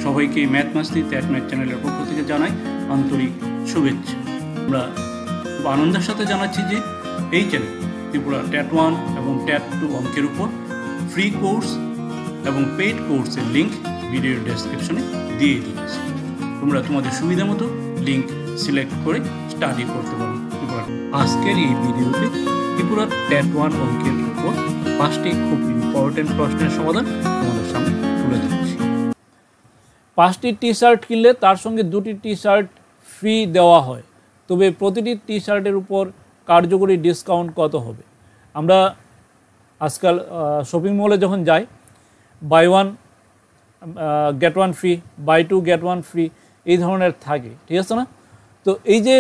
সবাইকে ম্যাথ মাস্তি ম্যাথ চ্যানেলের পক্ষ থেকে জানাই আন্তরিক শুভেচ্ছা। আমরা খুব আনন্দের সাথে জানাচ্ছি যে এই চ্যানেল ত্রিপুরা ট্যাট 1 এবং ট্যাট 2 অঙ্কের উপর ফ্রি কোর্স এবং পেইড কোর্সের লিঙ্ক ভিডিওর ডেসক্রিপশনে দিয়ে দিয়েছি। তোমরা তোমাদের সুবিধা মতো লিঙ্ক সিলেক্ট করে স্টাডি করতে পারো। আজকের এই ভিডিওতে ত্রিপুরা ট্যাট 1 অঙ্কের উপর 5টি খুব ইম্পর্টেন্ট প্রশ্নের সমাধান তোমাদের সামনে তুলে ধরছি। 5টি টি শার্ট কিনলে তার সঙ্গে 2টি টি শার্ট ফ্রি দেওয়া হয়, তবে প্রতিটি টি শার্টের উপর কার্যকরী ডিসকাউন্ট কত হবে? আমরা আজকাল শপিং মলে যখন যাই buy 1 get 1 free, buy 2 get 1 free এই ধরনের থাকে, ঠিক আছে না? তো এই যে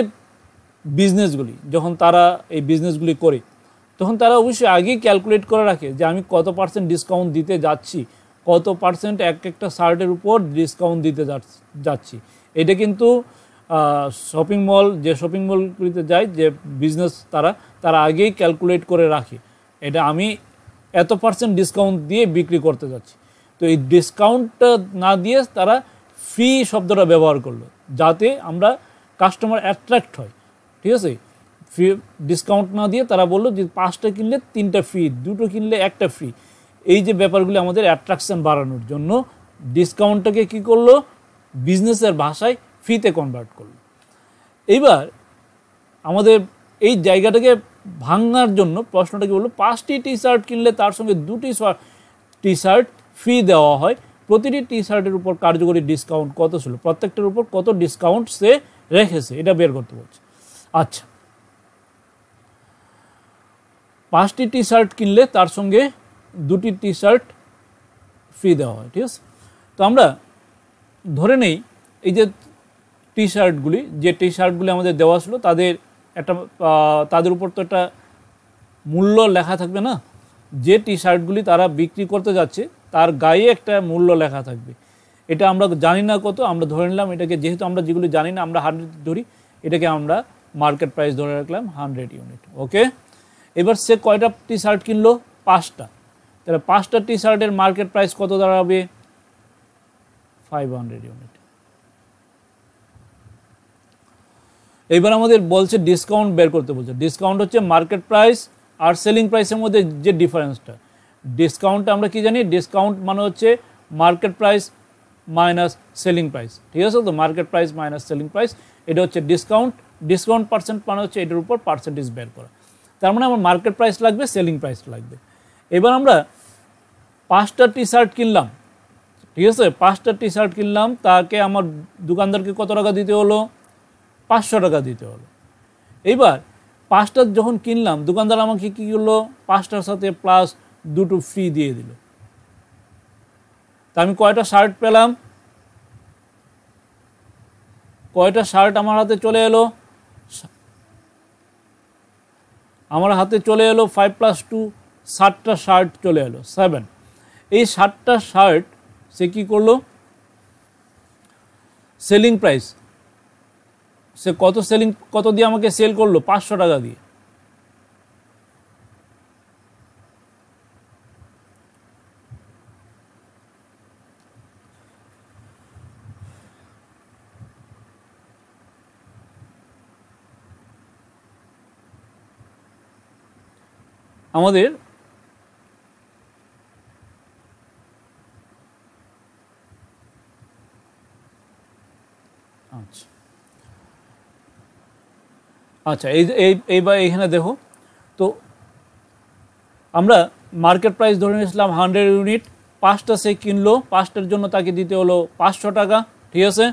বিজনেসগুলি যখন তারা এই বিজনেসগুলি করে তখন তারা অবশ্যই আগেই ক্যালকুলেট করে রাখে যে আমি কত পার্সেন্ট ডিসকাউন্ট দিতে যাচ্ছি, কত পার্সেন্ট একটা শার্টের উপর ডিসকাউন্ট দিতে যাচ্ছি। এটা কিন্তু শপিং মল, যে শপিং মলগুলিতে যায় যে বিজনেস তারা আগেই ক্যালকুলেট করে রাখে এটা আমি এত পার্সেন্ট ডিসকাউন্ট দিয়ে বিক্রি করতে যাচ্ছি। তো এই ডিসকাউন্টটা না দিয়ে তারা ফ্রি শব্দটা ব্যবহার করলো যাতে আমরা কাস্টমার অ্যাট্রাক্ট হয়, ঠিক আছে? ফ্রি ডিসকাউন্ট না দিয়ে তারা বললো যে 5টা কিনলে 3টা ফ্রি, 2টো কিনলে 1টা ফ্রি। এই যে ব্যাপারগুলি আমাদের অ্যাট্রাকশন বাড়ানোর জন্য ডিসকাউন্টটাকে কী করলো, বিজনেসের ভাষায় ফ্রিতে কনভার্ট করলো। এইবার আমাদের এই জায়গাটাকে ভাঙার জন্য প্রশ্নটাকে বললো 5টি টি শার্ট কিনলে তার সঙ্গে 2টি টি শার্ট ফ্রি দেওয়া হয়, প্রতিটি টি শার্টের উপর কার্যকরী ডিসকাউন্ট কত ছিল, প্রত্যেকটার উপর কত ডিসকাউন্ট সে রেখেছে এটা বের করতে বলছে। আচ্ছা, 5টি টি শার্ট কিনলে তার সঙ্গে 2টি টি শার্ট ফ্রি দেওয়া হয়, ঠিক আছে? তো আমরা ধরে নেই এই যে টি শার্টগুলি আমাদের দেওয়া ছিল তাদের উপর তো একটা মূল্য লেখা থাকবে না? যে টি শার্টগুলি তারা বিক্রি করতে যাচ্ছে তার গায়ে একটা মূল্য লেখা থাকবে। এটা আমরা জানি না কত, আমরা ধরে নিলাম এটাকে, যেহেতু আমরা যেগুলি জানি না আমরা 100 ধরি, এটাকে আমরা মার্কেট প্রাইস ধরে রাখলাম 100 ইউনিট। ওকে, এবার সে কয়টা টি শার্ট কিনলো? 5টা। তাহলে 5টা টি শার্টের মার্কেট প্রাইস কত দাঁড়াবে? 500 ইউনিট। এইবার আমাদের বলছে ডিসকাউন্ট বের করতে বলছে। ডিসকাউন্ট হচ্ছে মার্কেট প্রাইস আর সেলিং প্রাইসের মধ্যে যে ডিফারেন্সটা। ডিসকাউন্টটা আমরা কি জানি? ডিসকাউন্ট মানে হচ্ছে market price minus selling price, ঠিক আছে? তো market price minus selling price, এটা হচ্ছে ডিসকাউন্ট। ডিসকাউন্ট পার্সেন্ট মানে হচ্ছে এটার উপর পার্সেন্টেজ বের করা। তার মানে আমার মার্কেট প্রাইস লাগবে, সেলিং প্রাইস লাগবে। এবার আমরা 5টা টি শার্ট কিনলাম, ঠিক আছে? 5টা টি শার্ট কিনলাম, তাকে আমার দোকানদারকে কত টাকা দিতে হলো? 500 টাকা দিতে হলো। এইবার 5টা যখন কিনলাম দোকানদার আমাকে কী করলো? 5টার সাথে প্লাস 2টো ফ্রি দিয়ে দিল। তা আমি কয়টা শার্ট পেলাম? কয়টা শার্ট আমার হাতে চলে এলো? আমার হাতে চলে এলো 5 + 2, 7টা শার্ট চলে এলো, 7। এই 7টা শার্ট সে কী করলো? সেলিং প্রাইস সে কত দিয়ে আমাকে সেল করলো? 500 টাকা দিয়ে। আমাদের আচ্ছা এইবার এখানে দেখো তো আমরা মার্কেট প্রাইস ধরে নিয়েছিলাম 100 ইউনিট। 5টা সে কিনলো, 5টার জন্য তাকে দিতে হলো 500 টাকা, ঠিক আছে?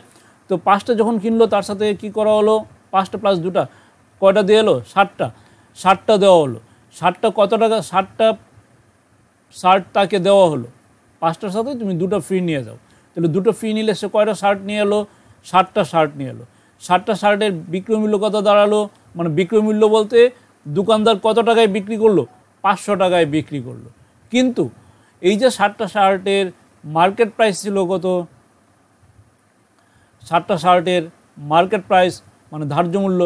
তো 5টা যখন কিনলো তার সাথে কি করা হলো? 5টা প্লাস 2টা কয়টা দিয়ে এলো? 60টা দেওয়া হলো। 60টা কত টাকা? 60টা শার্ট তাকে দেওয়া হলো। 5টার সাথে তুমি 2টা ফ্রি নিয়ে যাও। তাহলে 2টো ফ্রি নিলে সে কয়টা শার্ট নিয়ে এলো? 60টা শার্ট নিয়ে এলো। 60টা শার্টের বিক্রয় মূল্য কত দাঁড়ালো? মানে বিক্রয় মূল্য বলতে দোকানদার কত টাকায় বিক্রি করলো? 500 টাকায় বিক্রি করলো। কিন্তু এই যে 60টা শার্টের মার্কেট প্রাইস ছিল কত? 60টা শার্টের মার্কেট প্রাইস মানে ধার্য মূল্য,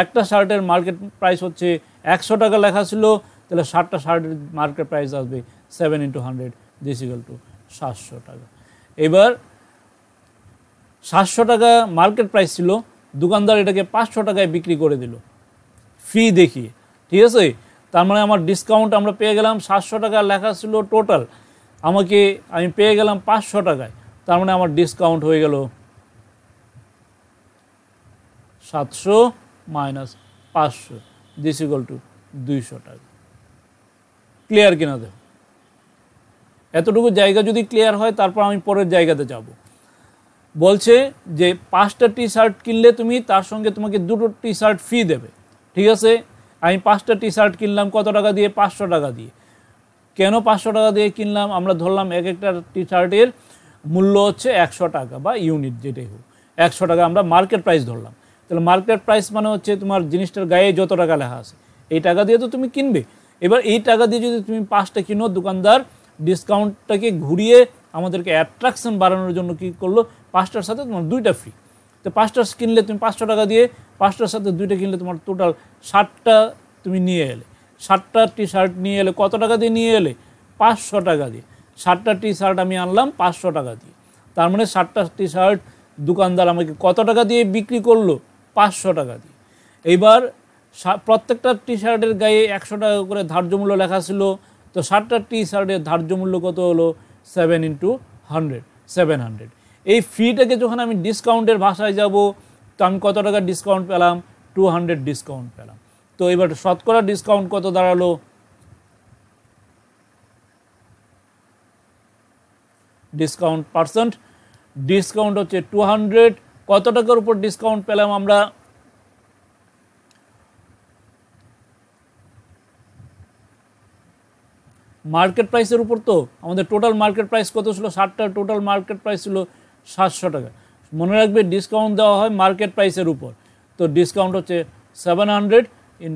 একটা শার্টের মার্কেট প্রাইস হচ্ছে 100 টাকা লেখা ছিল, তাহলে 60টা শার্টের মার্কেট প্রাইস আসবে 7 × 100 = 700 টাকা। এবার 700 টাকা মার্কেট প্রাইস ছিল, দোকানদার এটাকে 500 টাকায় বিক্রি করে দিল ফি দেখিয়ে, ঠিক আছে। তার মানে আমার ডিসকাউন্ট আমরা পেয়ে গেলাম 700 টাকা লেখা ছিল টোটাল, আমি পেয়ে গেলাম 500 টাকায়। তার মানে আমার ডিসকাউন্ট হয়ে গেল 700 মাইনাস 500 দিস ইকুয়াল টু 200 টাকা। ক্লিয়ার কিনা দেখো, এতটুকু জায়গা যদি ক্লিয়ার হয় তারপর আমি পরের জায়গাতে যাব। বলছে যে 5টা টি শার্ট কিনলে তুমি তার সঙ্গে তোমাকে 2টো টি শার্ট ফি দেবে, ঠিক আছে। আমি 5টা টি শার্ট কিনলাম কত টাকা দিয়ে? 500 টাকা দিয়ে। কেন 500 টাকা দিয়ে কিনলাম? আমরা ধরলাম এক একটা টি শার্টের মূল্য হচ্ছে 100 টাকা বা ইউনিট যেটাই হোক, 100 টাকা আমরা মার্কেট প্রাইস ধরলাম। তাহলে মার্কেট প্রাইস মানে হচ্ছে তোমার জিনিসটার গায়ে যত টাকা লেখা আছে এই টাকা দিয়ে তো তুমি কিনবে। এবার এই টাকা দিয়ে যদি তুমি 5টা কিনো, দোকানদার ডিসকাউন্টটাকে ঘুরিয়ে আমাদেরকে অ্যাট্রাকশন বাড়ানোর জন্য কী করলো, 5টার সাথে তোমার 2টা ফ্রি। তো 5টা কিনলে তুমি 500 টাকা দিয়ে, 5টার সাথে 2টা কিনলে তোমার টোটাল 60টা তুমি নিয়ে এলে। 60টা টি শার্ট নিয়ে এলে কত টাকা দিয়ে নিয়ে এলে? 500 টাকা দিয়ে। 60টা টি শার্ট আমি আনলাম 500 টাকা দিয়ে। তার মানে 60টা টি শার্ট দোকানদার আমাকে কত টাকা দিয়ে বিক্রি করলো? 500 টাকা দিয়ে। এইবার প্রত্যেকটা টি শার্টের গায়ে 100 টাকা করে ধার্য মূল্য লেখা ছিল, তো 60টা টি শার্টের ধার্য মূল্য কত হলো? 7 × 100, 700। এই ফিটাকে যখন আমি ডিসকাউন্টের ভাষায় যাব, তো আমি কত টাকা ডিসকাউন্ট পেলাম? 200 ডিসকাউন্ট পেলাম। তো এবার শতকরা ডিসকাউন্ট কত দাঁড়ালো? ডিসকাউন্ট পার্সেন্ট, ডিসকাউন্ট হচ্ছে 200। কত টাকার উপর ডিসকাউন্ট পেলাম আমরা? মার্কেট প্রাইসের উপর। তো আমাদের টোটাল মার্কেট প্রাইস কত ছিল? 60টার টোটাল মার্কেট প্রাইস ছিল 700 টাকা। মনে রাখবে ডিসকাউন্ট দেওয়া হয় মার্কেট প্রাইসের উপর, তো ডিসকাউন্ট হচ্ছে 700 ×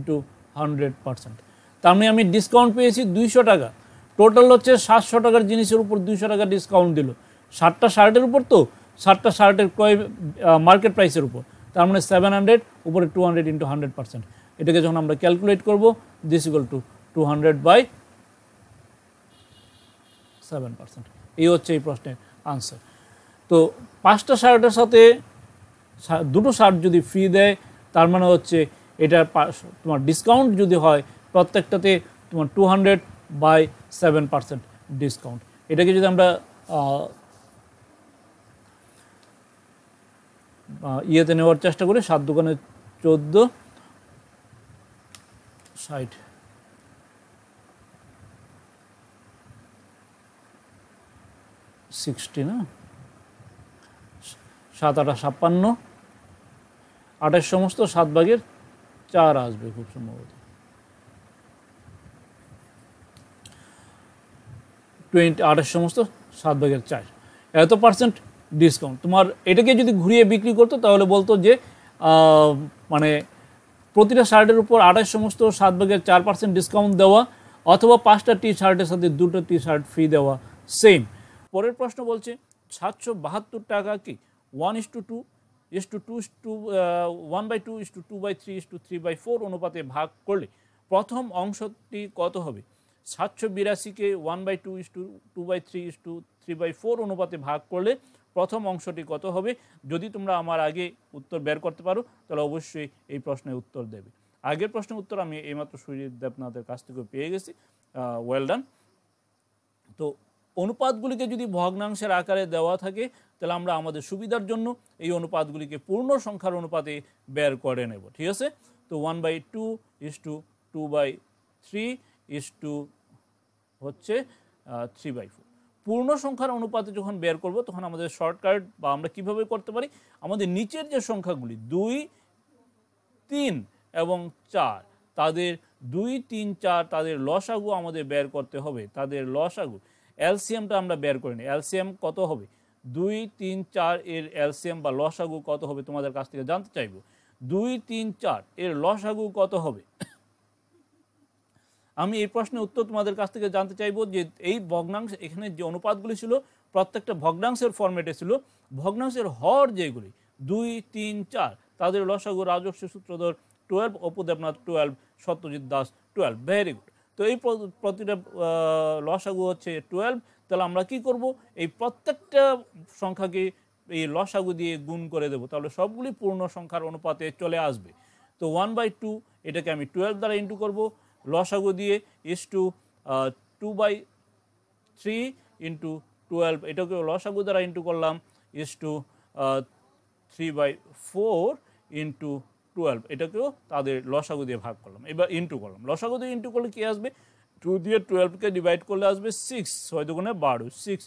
100%। তার মানে আমি ডিসকাউন্ট পেয়েছি 200 টাকা। টোটাল হচ্ছে 700 টাকার জিনিসের উপর 200 টাকা ডিসকাউন্ট দিল। 60টা শার্টের উপর, তো 60টা শার্টের মার্কেট প্রাইসের উপর। তার মানে 700 উপরে 200 × 100%। এটাকে যখন আমরা ক্যালকুলেট করব, দিস ইকুয়াল টু 200/7%। এই হচ্ছে এই প্রশ্নের আনসার। তো 5টা শার্টের সাথে 2টো শার্ট যদি ফ্রি দেয়, তার মানে হচ্ছে এটার তোমার ডিসকাউন্ট যদি হয় প্রত্যেকটাতে তোমার 200/7% ডিসকাউন্ট। এটাকে যদি আমরা ইয়েতে নেওয়ার চেষ্টা করি, 7 দোকানে 14, 60, 60 না, 7 8 56, 28 সমস্ত 7/4 আসবে খুব সম্ভবত। 28 সমস্ত 7/4 এত পার্সেন্ট ডিসকাউন্ট। তোমার এটাকে যদি ঘুরিয়ে বিক্রি করতো তাহলে বলতো যে মানে প্রতিটা শার্টের উপর 28 সমস্ত 7/4% ডিসকাউন্ট দেওয়া, অথবা 5টা টি শার্টের সাথে 2টো টি শার্ট ফ্রি দেওয়া, সেম। পরের প্রশ্ন বলছে 772 টাকা কি 1:2 1/2 2/3 3/4 অনুপাতে ভাগ করলে প্রথম অংশটি কত হবে? 782কে 1/2 2/3 3/4 অনুপাতে ভাগ করলে প্রথম অংশটি কত হবে? যদি তোমরা আমার আগে উত্তর বের করতে পারো তাহলে অবশ্যই এই প্রশ্নের উত্তর দেবে। আগের প্রশ্নের উত্তর আমি এইমাত্র সুজিত দেবনাথের কাছ থেকে পেয়ে গেছি, ওয়েল ডান। তো অনুপাতগুলিকে যদি ভগ্নাংশের আকারে দেওয়া থাকে তাহলে আমরা আমাদের সুবিধার জন্য এই অনুপাতগুলিকে পূর্ণ সংখ্যার অনুপাতে বের করে নেব, ঠিক আছে। তো 1/2 2/3 হচ্ছে 3/4। পূর্ণ সংখ্যার অনুপাতে যখন বের করব তখন আমাদের শর্টকাট বা আমরা কিভাবে করতে পারি, আমাদের নিচের যে সংখ্যাগুলি 2 3 এবং 4 তাদের 2 3 4 তাদের লসাগু আমাদের বের করতে হবে। তাদের লসাগু এলসিএমটা আমরা বের করে নিই। এলসিএম কত হবে? 2 3 4 এর এলসিএম বা লসাগু কত হবে তোমাদের কাছ থেকে জানতে চাইব। 2 3 4 এর লসাগু কত হবে? আমি এই প্রশ্নের উত্তর তোমাদের কাছ থেকে জানতে চাইবো যে এই ভগ্নাংশ এখানে যে অনুপাতগুলি ছিল প্রত্যেকটা ভগ্নাংশের ফরম্যাটে ছিল। ভগ্নাংশের হর যেগুলি 2 3 4 তাদের লসাগু রাজস্ব সূত্রধর 12, অপু দেবনাথ 12, সত্যজিৎ দাস 12। Very good. তো এই প্রতিটা লসাগু হচ্ছে 12। তাহলে আমরা কি করব? এই প্রত্যেকটা সংখ্যাকে এই লসাগু দিয়ে গুণ করে দেবো, তাহলে সবগুলি পূর্ণ সংখ্যার অনুপাতে চলে আসবে। তো 1/2 এটাকে আমি 12 দ্বারা ইন্টু করবো, লসাগু দিয়ে ইস টু 2/3 ইন্টু 12, এটাকে লসাগু দ্বারা ইন্টু করলাম ইস টু 3/4 ইন্টু 12, এটাকেও তাদের লসাগু দিয়ে ভাগ করলাম, এবার ইন্টু করলাম। লসাগু দিয়ে ইন্টু করলে কী আসবে, 2 দিয়ে 12কে ডিভাইড করলে আসবে 6, 6 দুগুণে 12, 6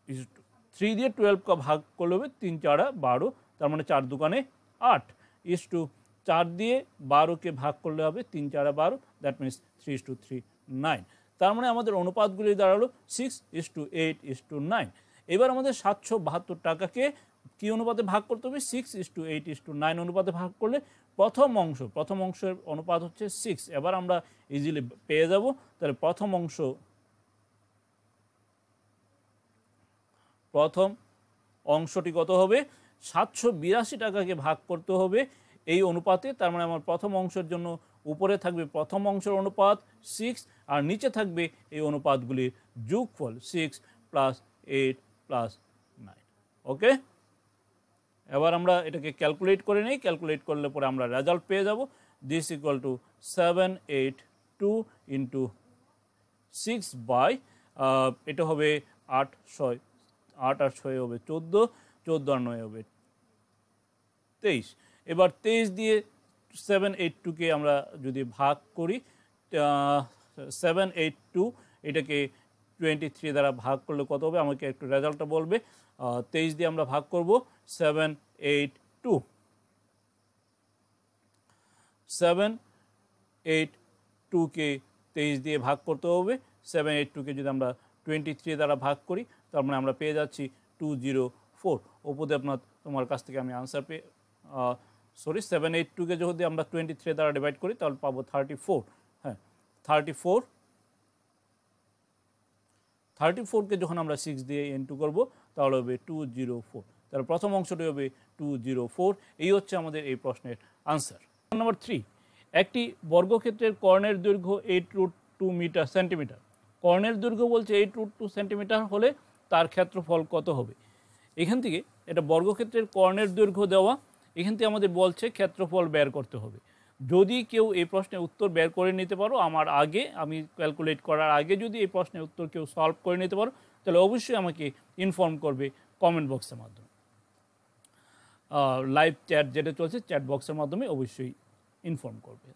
ইস টু 3 দিয়ে 12কে ভাগ করলে হবে 3 4 12, তার মানে 4 দুগুণে 8 ইস টু 4 দিয়ে 12কে ভাগ করলে হবে 3 4 12, দ্যাট মিনস 3:3 9। তার মানে আমাদের অনুপাতগুলি দাঁড়ালো 6:8:9। এবার আমাদের 772 টাকাকে কী অনুপাতে ভাগ করতে হবে, 6:8:9 অনুপাতে ভাগ করলে প্রথম অংশের অনুপাত হচ্ছে 6। এবার আমরা ইজিলি পেয়ে যাব। তাহলে প্রথম অংশটি কত হবে, 782 টাকাকে ভাগ করতে হবে এই অনুপাতে। তার মানে আমার প্রথম অংশের জন্য উপরে থাকবে প্রথম অংশের অনুপাত 6 আর নিচে থাকবে এই অনুপাতগুলির যোগফল 6 + 8 + 9। ওকে, এবার আমরা এটাকে ক্যালকুলেট করে নিই। ক্যালকুলেট করলে পরে আমরা রেজাল্ট পেয়ে যাব। This equal to 782 into 6 by এটা হবে 8 আর 6 হবে 14, 14 আর 9 হবে 23। এবার 23 দিয়ে 782কে আমরা যদি ভাগ করি, 782 এটাকে 23 দ্বারা ভাগ করলে কত হবে, আমাকে একটু রেজাল্টটা বলবে। 23 দিয়ে আমরা ভাগ করব 782কে 23 দিয়ে ভাগ করতে হবে। 782কে যদি আমরা 23 দ্বারা ভাগ করি, তার মানে আমরা পেয়ে যাচ্ছি 204। উপদেবনাথ, তোমার কাছ থেকে আমি আনসার 782কে যদি আমরা 23 দ্বারা ডিভাইড করি তাহলে পাবো 34। হ্যাঁ, 34কে যখন আমরা 6 দিয়ে ইন্টু করব তাহলে হবে 204। তাহলে প্রথম অংশটি হবে 204। এই হচ্ছে আমাদের এই প্রশ্নের আনসার। নাম্বার 3, একটি বর্গক্ষেত্রের কর্ণের দৈর্ঘ্য 8√2 সেন্টিমিটার। কর্ণের দৈর্ঘ্য বলছে 8√2 সেন্টিমিটার হলে তার ক্ষেত্রফল কত হবে। এখান থেকে এটা বর্গক্ষেত্রের কর্ণের দৈর্ঘ্য দেওয়া, এখান থেকে আমাদের বলছে ক্ষেত্রফল বের করতে হবে। যদি কেউ এই প্রশ্নের উত্তর বের করে নিতে পারো আমার আগে, আমি ক্যালকুলেট করার আগে যদি এই প্রশ্নের উত্তর কেউ সলভ করে নিতে পারো, তাহলে অবশ্যই আমাকে ইনফর্ম করবে কমেন্ট বক্সের মাধ্যমে। লাইভ চ্যাট যেটা চলছে, চ্যাট বক্সের মাধ্যমে অবশ্যই ইনফর্ম করবে।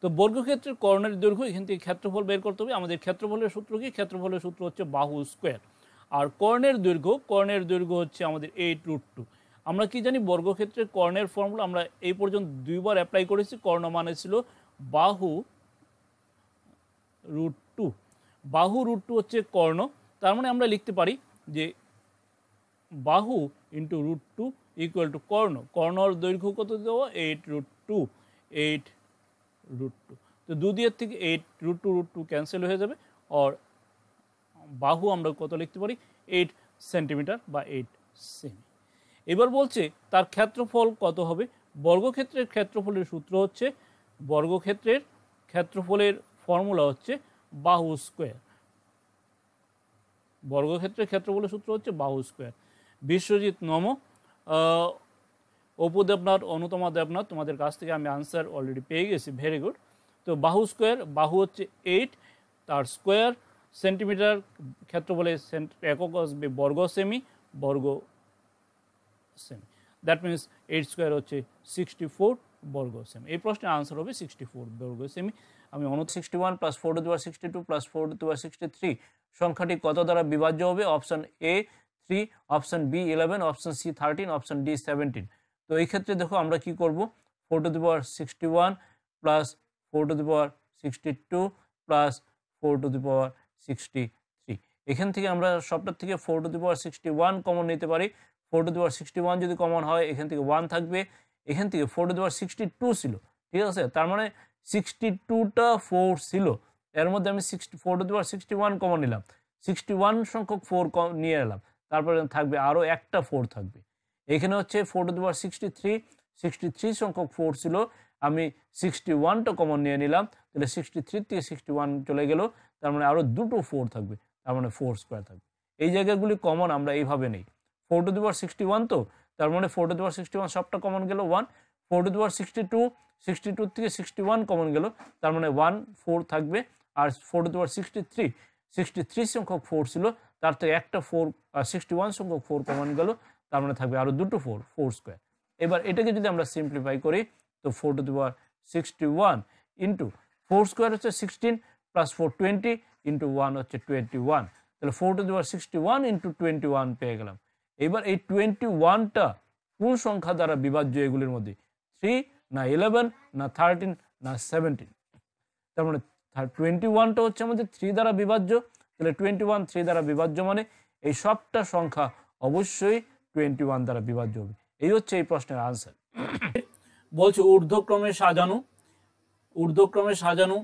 তো বর্গক্ষেত্রের কর্ণের দৈর্ঘ্য, এখান থেকে ক্ষেত্রফল বের করতে হবে। আমাদের ক্ষেত্রফলের সূত্র কি, ক্ষেত্রফলের সূত্র হচ্ছে বাহু স্কোয়ার। আর কর্ণের দৈর্ঘ্য হচ্ছে আমাদের 8√2। আমরা কি জানি, বর্গক্ষেত্রের কর্ণের ফর্মুলা আমরা এই পর্যন্ত 2বার অ্যাপ্লাই করেছি। কর্ণ মানে ছিল বাহু √2। বাহু √2 হচ্ছে কর্ণ। তার মানে আমরা লিখতে পারি যে বাহু ইন্টু √2 ইকুয়াল টু কর্ণ। কর্ণর দৈর্ঘ্য কত দেওয়া, 8√2। 8√2, তো 2 দিয়ে থেকে 8√2 ক্যান্সেল হয়ে যাবে। আর বাহু আমরা কত লিখতে পারি, 8 সেন্টিমিটার বা 8 সেমি। এবার বলছে তার ক্ষেত্রফল কত হবে। বর্গক্ষেত্রের ক্ষেত্রফলের সূত্র হচ্ছে, বর্গক্ষেত্রের ক্ষেত্রফলের ফর্মুলা হচ্ছে বাহু স্কোয়ার। বর্গক্ষেত্রের ক্ষেত্রফলের সূত্র হচ্ছে বাহু স্কোয়ার। বিশ্বজিৎ নম, অপু দেবনাথ, অনুতমা দেবনাথ, তোমাদের কাছ থেকে আমি আনসার অলরেডি পেয়ে গেছি, ভেরি গুড। তো বাহু স্কোয়ার, বাহু হচ্ছে 8, তার স্কোয়ার সেন্টিমিটার, ক্ষেত্রফলে একক আসবে বর্গ সেমি, বর্গ সেমি। দ্যাট মিনস 8 স্কোয়ার হচ্ছে 64 বর্গ সেমি। এই প্রশ্নের আনসার হবে 64 বর্গ সেমি। আমি 61 + 4^62 + 4^63 সংখ্যাটি কত দ্বারা বিভাজ্য হবে। Option A 3, option B 11, option C 13, option D 17। তো এই ক্ষেত্রে দেখো আমরা কি করব, 4^61 + 4^62 + 4^63। এখান থেকে আমরা সবটার থেকে 4^61 কমন নিতে পারি। 4^61 যদি কমন হয়, এখান থেকে 1 থাকবে। এখান থেকে 4^62 ছিল, ঠিক আছে। তার মানে 62টা 4 ছিল, এর মধ্যে আমি 4^61 কমন নিলাম, 61 সংখ্যক 4 নিয়ে এলাম, তারপরে থাকবে আরও একটা 4 থাকবে। এখানে হচ্ছে 4^63 সংখ্যক 4 ছিল, আমি 61টা কমন নিয়ে নিলাম, তাহলে 63 থেকে 61 চলে গেল, তার মানে আরও দুটো 4 থাকবে, তার মানে 4 স্কোয়ার থাকবে। এই জায়গাগুলি কমন আমরা এইভাবে নেই। 4 টু দি পাওয়ার 61 তো, তার মানে 4 টু দি পাওয়ার 61 সবটা কমন গেল 1, 4 টু দি পাওয়ার 62, 62 থেকে 61 কমন গেল, তার মানে 1 4 থাকবে। আর 4 টু দি পাওয়ার 63, 63 সংখ্যক 4 ছিল, তার থেকে একটা 4 61 সংখ্যক 4 কমন গেল, তার মানে থাকবে আরো দুটো 4, 4 স্কোয়ার। এবার এটাকে যদি আমরা সিম্পলিফাই করি তো 4 to the power 61 into 4 square হচ্ছে 16 প্লাস 4 20 ইন্টু 1 হচ্ছে 21, তাহলে 4 টু দি পাওয়ার 61 ইন্টু 21 পেয়ে গেলাম। এবার এই 21টা কোন সংখ্যা দ্বারা বিভাজ্য এগুলির মধ্যে? 3 না 11 না 13 না 17? তার মানে 21টা হচ্ছে আমাদের 3 দ্বারা বিভাজ্য, তাহলে 21 3 দ্বারা বিভাজ্য মানে এই সবটা সংখ্যা অবশ্যই 21 দ্বারা বিভাজ্য হবে। এই হচ্ছে এই প্রশ্নের আনসার। বলছে ঊর্ধ্বক্রমে সাজানো, ঊর্ধ্বক্রমে সাজানো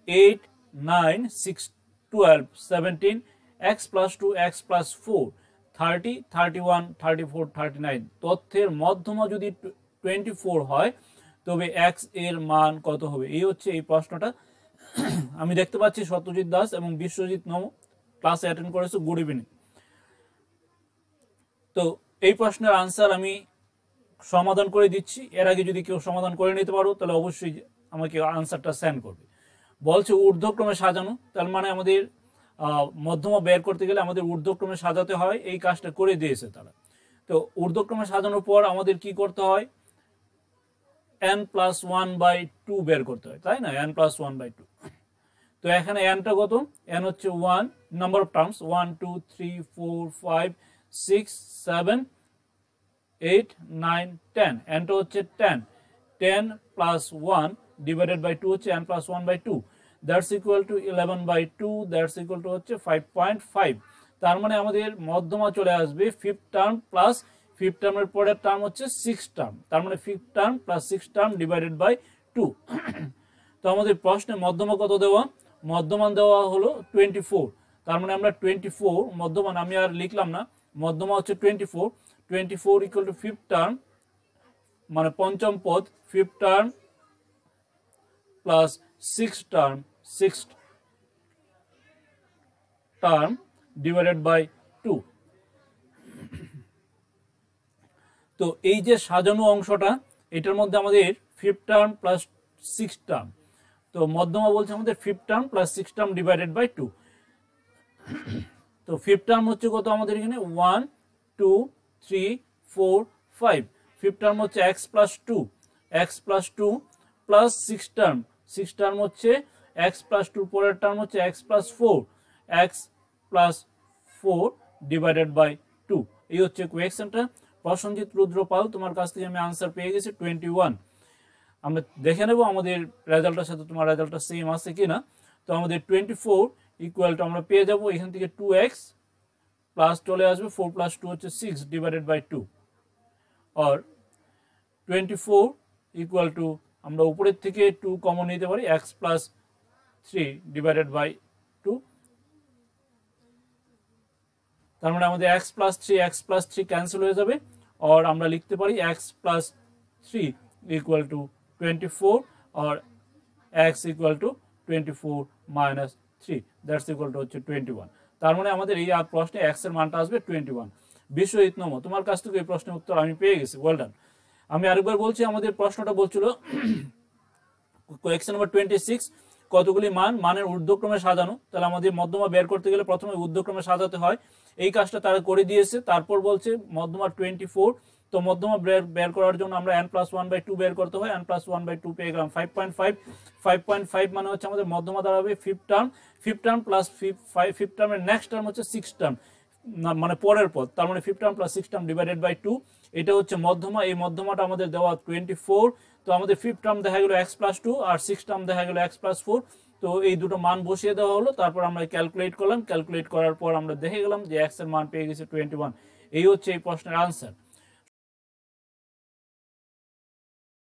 8 9 6 12 17 x plus 2 x plus 4 30 31 34 39 তথ্যের মধ্যমা যদি 24 হয় তবে x এর মান কত হবে? এই হচ্ছে এই প্রশ্নটা। আমি দেখতে পাচ্ছি সত্যজিৎ দাস এবং বিশ্বজিৎ নম ক্লাসে অ্যাটেন্ড করেছে, গুড ইভিনিং। তো এই প্রশ্নের আনসার আমি সমাধান করে দিচ্ছি। এর আগে যদি কেউ সমাধান করে নিতে পারো তাহলে অবশ্যই আমাকে আনসারটা সেন্ড করবে। বলছে ঊর্ধ্বক্রমে সাজানো, তার মানে আমাদের মধ্যমা বের করতে গেলে আমাদের ঊর্ধ্বক্রমে সাজাতে হয়, এই কাজটা করে দিয়েছে তারা। তো ঊর্ধ্বক্রমে সাজানোর পর আমাদের কি করতে হয়? n+1/2 বের করতে হয়, তাই না? n+1/2। তো এখানে nটা কত? n হচ্ছে 1, নাম্বার অফ টার্মস 1 2 3 4 5 6 7 8 9 10, nটা হচ্ছে 10, 10 plus 1 divided by 2 হচ্ছে n+1/2, that's equal to 11/2, that's equal to হচ্ছে 5.5। তার মানে আমাদের মধ্যমা চলে আসবে 5th টার্ম প্লাস 5th টার্মের পরের টার্ম হচ্ছে 6th টার্ম, তার মানে 5th term plus 6th term divided by 2। তো আমাদের প্রশ্নে মধ্যমা কত দেওয়া? মধ্যমান দেওয়া হলো 24, তার মানে আমরা 24 মধ্যমান, আমি আর লিখলাম না, মধ্যমা হচ্ছে 24, 24 ইকুয়াল টু 5th টার্ম মানে পঞ্চম পদ, 5th term plus 6th term, 6th term divided by 2। তো এই যে সাজানো অংশটা, এটার মধ্যে আমাদের 5th term plus 6th term, তো মধ্যমা বলছে আমাদের 5th term plus 6th term divided by 2। তো 5th টার্ম হচ্ছে কত আমাদের এখানে? 1 2 3 4 5, 5th টার্ম হচ্ছে x plus 2, x plus 2 plus 6th term, 6th term হচ্ছে x plus 2 পরের টার্ম হচ্ছে x plus 4, x plus 4 divided by 2। এই হচ্ছে কোয়েকশনটা। প্রসঞ্জিৎ রুদ্রপাল, তোমার কাছ থেকে আমি আনসার পেয়ে গেছি 21। আমরা দেখে নেব আমাদের রেজাল্টের সাথে তোমার রেজাল্টটা সেম আছে কিনা। তো আমাদের 24 ইকুয়াল টু আমরা পেয়ে যাব এখান থেকে 2x প্লাস চলে আসবে 4 প্লাস 2 হচ্ছে 6 ডিভাইডেড বাই 2, আর 24 ইকুয়াল টু আমরা উপরের থেকে 2 কমন নিতে পারি, x প্লাস 3 ডিভাইডেড বাই 2, তার মানে আমাদের x প্লাস 3 ক্যান্সেল হয়ে যাবে, আর আমরা লিখতে পারি x প্লাস 3 ইকুয়াল টু 24 আর x equal to 24 minus 3, that's equal to হচ্ছে 21। তার মানে আমাদের এই প্রশ্নে x এর মানটা আসবে 21। বিশ্বজিৎ নম, তোমার কাছ থেকে এই প্রশ্নের উত্তর আমি পেয়ে গেছি, ওয়েল ডান। আমি আরেকবার বলছি, আমাদের প্রশ্নটা বলছিল কোয়েকশন নাম্বার 26 কতগুলি মান, মানের ঊর্ধ্বক্রমে সাজানো, তাহলে আমাদের মধ্যমা বের করতে গেলে প্রথমে ঊর্ধ্বক্রমে সাজাতে হয়, এই কাজটা তারা করে দিয়েছে। তারপর বলছে মধ্যমা 24, তো মধ্যমা বের করার জন্য আমরা n+1/2 বের করতে হয়, n+1/2 পেয়ে গেলাম 5.5, 5.5 মানে হচ্ছে আমাদের মধ্যমা দাঁড়াবে 5th টার্ম প্লাস 5th টার্মের নেক্সট টার্ম হচ্ছে 6th টার্ম মানে পরের পদ, তার মানে 5th term plus 6th term divided by 2, এটা হচ্ছে মধ্যমা। এই মধ্যমাটা আমাদের দেওয়া 24, তো আমাদের 5th টার্ম দেখা গেল x প্লাস 2 আর 6th টার্ম দেখা গেল x প্লাস 4, তো এই দুটো মান বসিয়ে দেওয়া হলো, তারপর আমরা ক্যালকুলেট করলাম, ক্যালকুলেট করার পর আমরা দেখে গেলাম যে x এর মান পেয়ে গেছে 21। এই হচ্ছে এই প্রশ্নের আনসার।